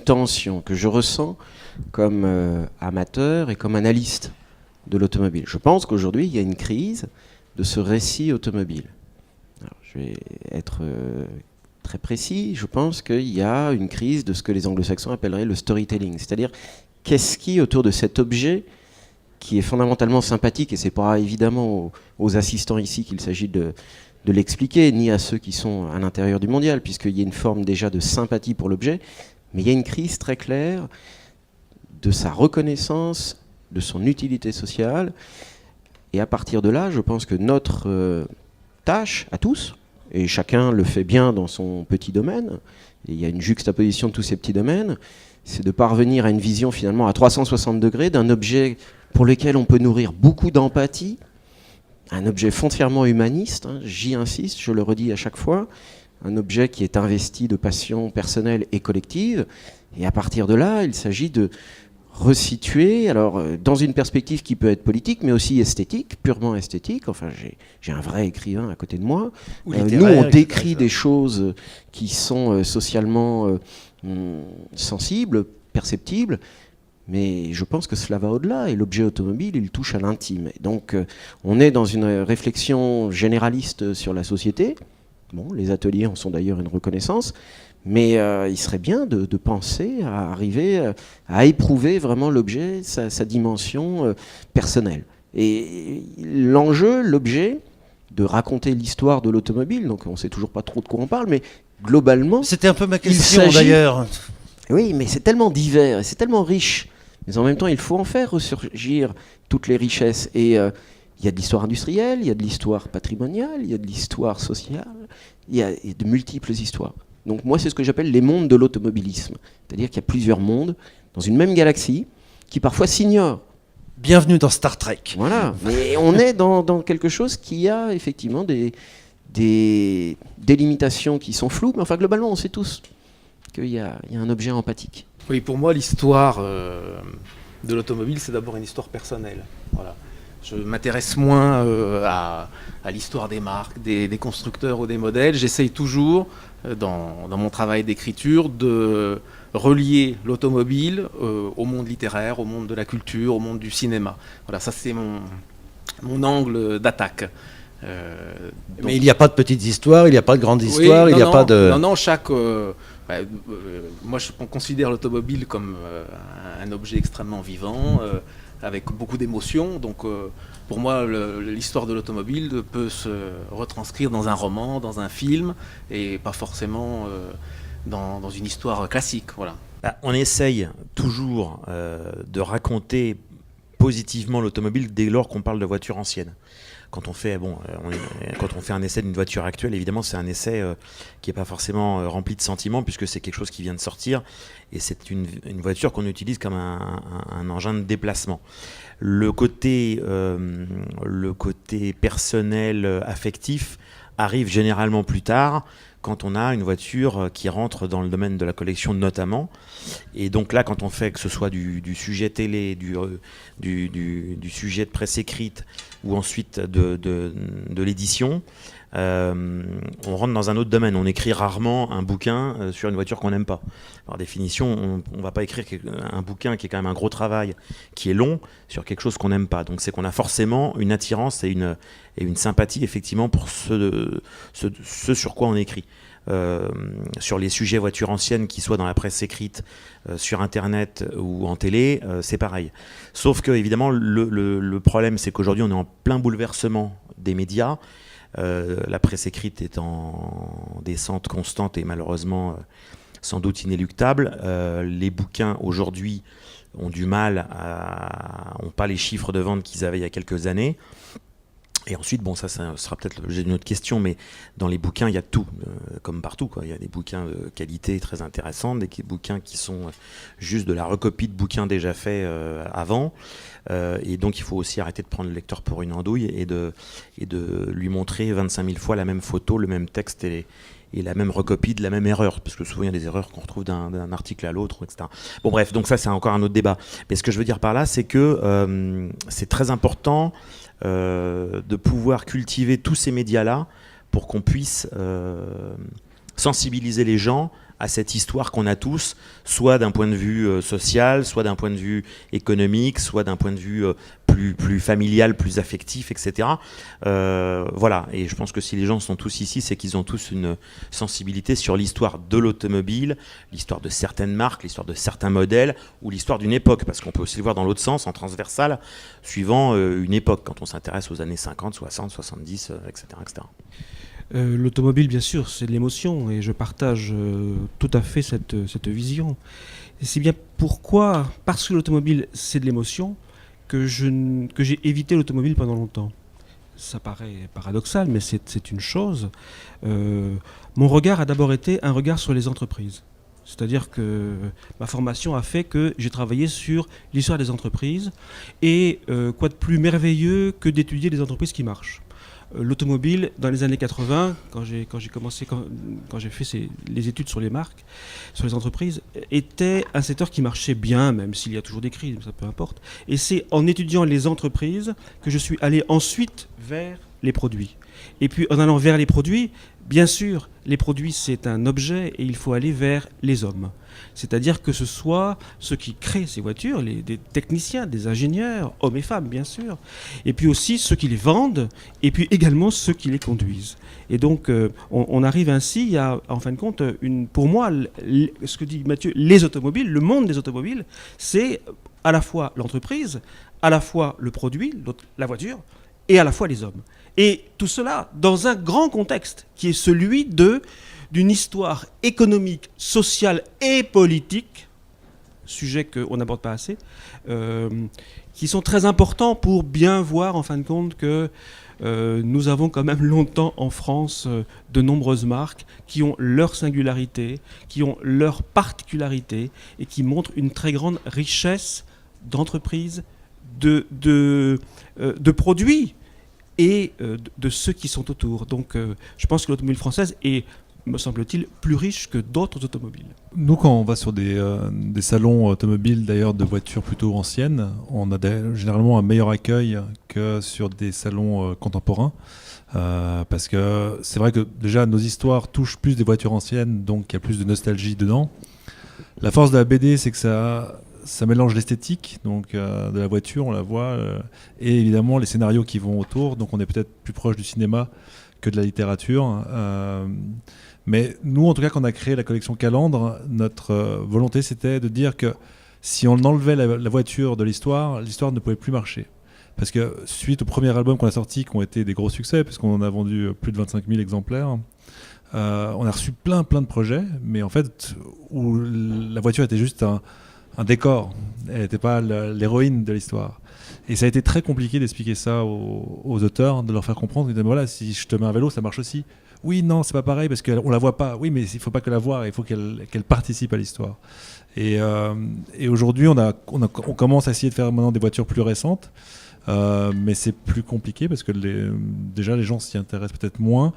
tension que je ressens comme amateur et comme analyste de l'automobile. Je pense qu'aujourd'hui, il y a une crise de ce récit automobile. Alors, je vais être très précis. Je pense qu'il y a une crise de ce que les anglo-saxons appelleraient le storytelling. C'est-à-dire, qu'est-ce qui, autour de cet objet, qui est fondamentalement sympathique, et c'est pas évidemment aux assistants ici qu'il s'agit de l'expliquer, ni à ceux qui sont à l'intérieur du mondial, puisqu'il y a une forme déjà de sympathie pour l'objet, mais il y a une crise très claire de sa reconnaissance, de son utilité sociale, et à partir de là, je pense que notre tâche, à tous, et chacun le fait bien dans son petit domaine, et il y a une juxtaposition de tous ces petits domaines, c'est de parvenir à une vision finalement à 360 degrés d'un objet pour lequel on peut nourrir beaucoup d'empathie, un objet foncièrement humaniste, hein, j'y insiste, je le redis à chaque fois, un objet qui est investi de passion personnelle et collective, et à partir de là, il s'agit de resituer, alors dans une perspective qui peut être politique, mais aussi esthétique, purement esthétique. Enfin, j'ai un vrai écrivain à côté de moi. Nous, on décrit des choses qui sont socialement sensibles, perceptibles, mais je pense que cela va au-delà, et l'objet automobile, il touche à l'intime. Et donc, on est dans une réflexion généraliste sur la société. Bon, les ateliers en sont d'ailleurs une reconnaissance, mais il serait bien de penser à arriver à éprouver vraiment l'objet, sa dimension personnelle. Et l'enjeu, l'objet, de raconter l'histoire de l'automobile, donc on ne sait toujours pas trop de quoi on parle, mais globalement... C'était un peu ma question d'ailleurs. Oui, mais c'est tellement divers, et c'est tellement riche, mais en même temps, il faut en faire ressurgir toutes les richesses. Et il y a de l'histoire industrielle, il y a de l'histoire patrimoniale, il y a de l'histoire sociale, il y a de multiples histoires. Donc moi, c'est ce que j'appelle les mondes de l'automobilisme. C'est-à-dire qu'il y a plusieurs mondes dans une même galaxie qui parfois s'ignorent. Bienvenue dans Star Trek. Voilà, mais on est dans quelque chose qui a effectivement des délimitations qui sont floues, mais enfin globalement, on sait tous qu'il y a un objet empathique. Oui, pour moi, l'histoire de l'automobile, c'est d'abord une histoire personnelle. Voilà. Je m'intéresse moins à l'histoire des marques, des constructeurs ou des modèles. J'essaye toujours, dans mon travail d'écriture, de relier l'automobile au monde littéraire, au monde de la culture, au monde du cinéma. Voilà, ça c'est mon angle d'attaque. Mais il n'y a pas de petites histoires, il n'y a pas de grandes histoires, oui, il n'y a pas de... Non, chaque... moi, je considère l'automobile comme un objet extrêmement vivant, avec beaucoup d'émotions. Donc, pour moi, l'histoire de l'automobile peut se retranscrire dans un roman, dans un film, et pas forcément dans une histoire classique. Voilà. On essaye toujours de raconter positivement l'automobile dès lors qu'on parle de voitures anciennes. Quand on fait un essai d'une voiture actuelle, évidemment, c'est un essai qui n'est pas forcément rempli de sentiments, puisque c'est quelque chose qui vient de sortir, et c'est une voiture qu'on utilise comme un engin de déplacement. Le côté personnel, affectif, arrive généralement plus tard, quand on a une voiture qui rentre dans le domaine de la collection notamment. Et donc là, quand on fait que ce soit du sujet télé, du sujet de presse écrite, ou ensuite de l'édition, on rentre dans un autre domaine. On écrit rarement un bouquin sur une voiture qu'on n'aime pas. Par définition, on ne va pas écrire un bouquin qui est quand même un gros travail, qui est long, sur quelque chose qu'on n'aime pas. Donc c'est qu'on a forcément une attirance et une sympathie effectivement pour ce sur quoi on écrit. Sur les sujets voitures anciennes, qui soient dans la presse écrite, sur internet ou en télé, c'est pareil. Sauf que évidemment le problème, c'est qu'aujourd'hui on est en plein bouleversement des médias. La presse écrite est en descente constante et malheureusement sans doute inéluctable. Les bouquins aujourd'hui ont du mal, n'ont pas les chiffres de vente qu'ils avaient il y a quelques années. Et ensuite, ça sera peut-être l'objet d'une autre question, mais dans les bouquins, il y a tout, comme partout, quoi. Il y a des bouquins de qualité très intéressante, des bouquins qui sont juste de la recopie de bouquins déjà faits avant. Et donc, il faut aussi arrêter de prendre le lecteur pour une andouille et de lui montrer 25 000 fois la même photo, le même texte et la même recopie de la même erreur, parce que souvent il y a des erreurs qu'on retrouve d'un article à l'autre, etc. Bon bref, donc ça c'est encore un autre débat. Mais ce que je veux dire par là, c'est que c'est très important de pouvoir cultiver tous ces médias-là pour qu'on puisse sensibiliser les gens à cette histoire qu'on a tous, soit d'un point de vue social, soit d'un point de vue économique, soit d'un point de vue plus familial, plus affectif, etc. Voilà, et je pense que si les gens sont tous ici, c'est qu'ils ont tous une sensibilité sur l'histoire de l'automobile, l'histoire de certaines marques, l'histoire de certains modèles, ou l'histoire d'une époque, parce qu'on peut aussi le voir dans l'autre sens, en transversal, suivant une époque, quand on s'intéresse aux années 50, 60, 70, etc. etc. L'automobile, bien sûr, c'est de l'émotion et je partage tout à fait cette vision. Et c'est bien pourquoi, parce que l'automobile, c'est de l'émotion, que j'ai évité l'automobile pendant longtemps. Ça paraît paradoxal, mais c'est une chose. Mon regard a d'abord été un regard sur les entreprises. C'est-à-dire que ma formation a fait que j'ai travaillé sur l'histoire des entreprises. Et quoi de plus merveilleux que d'étudier des entreprises qui marchent ? L'automobile, dans les années 80, quand j'ai fait les études sur les marques, sur les entreprises, était un secteur qui marchait bien, même s'il y a toujours des crises, ça peu importe. Et c'est en étudiant les entreprises que je suis allé ensuite vers les produits. Et puis en allant vers les produits, bien sûr, les produits c'est un objet et il faut aller vers les hommes. C'est-à-dire que ce soit ceux qui créent ces voitures, des techniciens, des ingénieurs, hommes et femmes bien sûr, et puis aussi ceux qui les vendent, et puis également ceux qui les conduisent. Et donc on arrive ainsi à, en fin de compte, pour moi, ce que dit Mathieu, les automobiles, le monde des automobiles, c'est à la fois l'entreprise, à la fois le produit, la voiture, et à la fois les hommes. Et tout cela dans un grand contexte qui est celui d'une histoire économique, sociale et politique, sujet qu'on n'aborde pas assez, qui sont très importants pour bien voir en fin de compte que nous avons quand même longtemps en France de nombreuses marques qui ont leur singularité, qui ont leur particularité et qui montrent une très grande richesse d'entreprises, de produits et de ceux qui sont autour. Donc je pense que l'automobile française est, me semble-t-il, plus riche que d'autres automobiles. Nous, quand on va sur des salons automobiles, d'ailleurs de voitures plutôt anciennes, on a généralement un meilleur accueil que sur des salons contemporains. Parce que c'est vrai que déjà nos histoires touchent plus des voitures anciennes, donc il y a plus de nostalgie dedans. La force de la BD, c'est que ça mélange l'esthétique donc de la voiture, on la voit, et évidemment les scénarios qui vont autour. Donc on est peut-être plus proche du cinéma que de la littérature. Mais nous, en tout cas, quand on a créé la collection Calandre, notre volonté, c'était de dire que si on enlevait la voiture de l'histoire ne pouvait plus marcher. Parce que suite au premier album qu'on a sorti, qui ont été des gros succès, parce qu'on en a vendu plus de 25 000 exemplaires, on a reçu plein de projets, mais en fait, où la voiture était juste un décor, elle n'était pas l'héroïne de l'histoire. Et ça a été très compliqué d'expliquer ça aux auteurs, de leur faire comprendre, de dire, voilà, si je te mets un vélo, ça marche aussi. Oui, non, c'est pas pareil parce qu'on la voit pas. Oui, mais il faut pas que la voie, il faut qu'elle participe à l'histoire. Et aujourd'hui, on commence à essayer de faire maintenant des voitures plus récentes, mais c'est plus compliqué parce que déjà les gens s'y intéressent peut-être moins,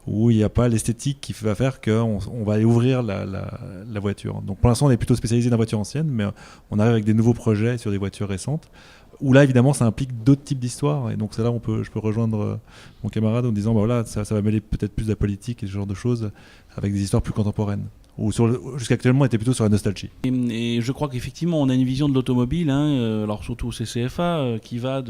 où il n'y a pas l'esthétique qui va faire qu'on va aller ouvrir la voiture. Donc pour l'instant, on est plutôt spécialisé dans la voiture ancienne, mais on arrive avec des nouveaux projets sur des voitures récentes, où là, évidemment, ça implique d'autres types d'histoires. Et donc c'est là où je peux rejoindre mon camarade en disant, bah voilà, ça va mêler peut-être plus de la politique et ce genre de choses, avec des histoires plus contemporaines. Ou jusqu'à actuellement, on était plutôt sur la nostalgie. Et je crois qu'effectivement, on a une vision de l'automobile, alors surtout au CCFA, qui va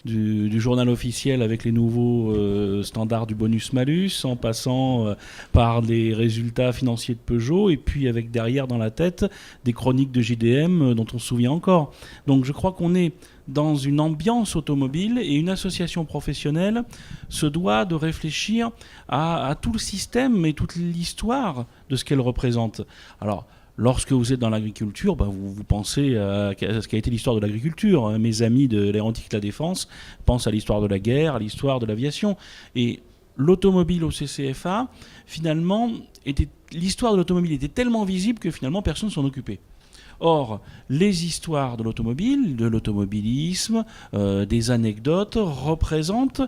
du journal officiel avec les nouveaux standards du bonus-malus, en passant par les résultats financiers de Peugeot, et puis avec derrière dans la tête des chroniques de JDM dont on se souvient encore. Donc je crois qu'on est dans une ambiance automobile et une association professionnelle se doit de réfléchir à tout le système et toute l'histoire de ce qu'elle représente. Alors, lorsque vous êtes dans l'agriculture, vous pensez à ce qu'a été l'histoire de l'agriculture. Mes amis de l'aéronautique et de la défense pensent à l'histoire de la guerre, à l'histoire de l'aviation. Et l'automobile au CCFA, finalement, l'histoire de l'automobile était tellement visible que finalement personne ne s'en occupait. Or, les histoires de l'automobile, de l'automobilisme, des anecdotes représentent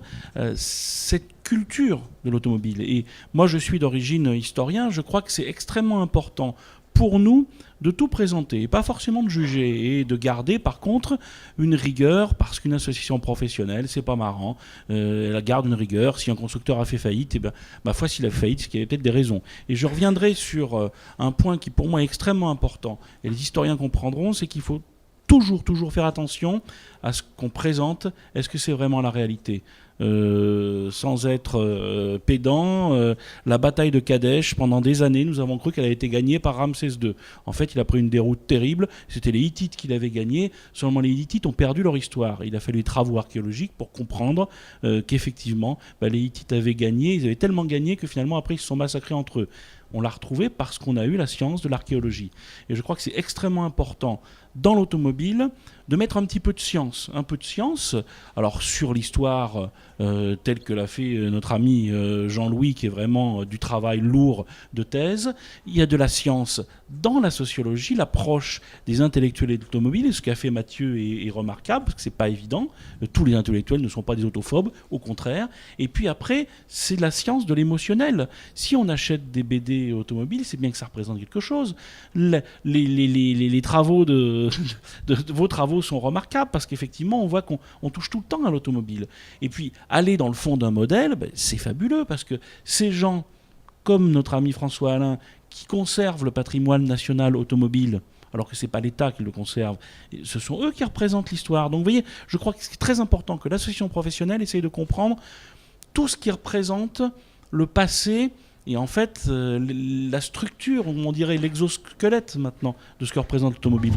cette culture de l'automobile. Et moi, je suis d'origine historien, je crois que c'est extrêmement important pour nous de tout présenter, et pas forcément de juger, et de garder par contre une rigueur, parce qu'une association professionnelle, c'est pas marrant, elle garde une rigueur. Si un constructeur a fait faillite, et ben, ma foi, s'il a fait faillite, c'est qu'il y avait peut-être des raisons. Et je reviendrai sur un point qui pour moi est extrêmement important, et les historiens comprendront, c'est qu'il faut toujours faire attention à ce qu'on présente. Est-ce que c'est vraiment la réalité ? Sans être pédant, la bataille de Kadesh, pendant des années, nous avons cru qu'elle a été gagnée par Ramsès II. En fait, il a pris une déroute terrible. C'était les Hittites qui l'avaient gagnée. Seulement, les Hittites ont perdu leur histoire. Il a fallu des travaux archéologiques pour comprendre qu'effectivement, les Hittites avaient gagné. Ils avaient tellement gagné que finalement, après, ils se sont massacrés entre eux. On l'a retrouvé parce qu'on a eu la science de l'archéologie. Et je crois que c'est extrêmement important dans l'automobile de mettre un petit peu de science. Un peu de science, alors sur l'histoire telle que l'a fait notre ami Jean-Louis, qui est vraiment du travail lourd de thèse. Il y a de la science dans la sociologie, l'approche des intellectuels et de l'automobile. Et ce qu'a fait Mathieu est remarquable, parce que c'est pas évident. Tous les intellectuels ne sont pas des autophobes, au contraire. Et puis après, c'est de la science de l'émotionnel. Si on achète des BD automobiles, c'est bien que ça représente quelque chose. Les travaux de vos travaux sont remarquables, parce qu'effectivement, on voit qu'on touche tout le temps à l'automobile. Et puis, aller dans le fond d'un modèle, c'est fabuleux, parce que ces gens, comme notre ami François Alain, qui conservent le patrimoine national automobile, alors que ce n'est pas l'État qui le conserve, ce sont eux qui représentent l'histoire. Donc vous voyez, je crois que c'est très important que l'association professionnelle essaye de comprendre tout ce qui représente le passé, et en fait, la structure, on dirait l'exosquelette maintenant, de ce que représente l'automobile.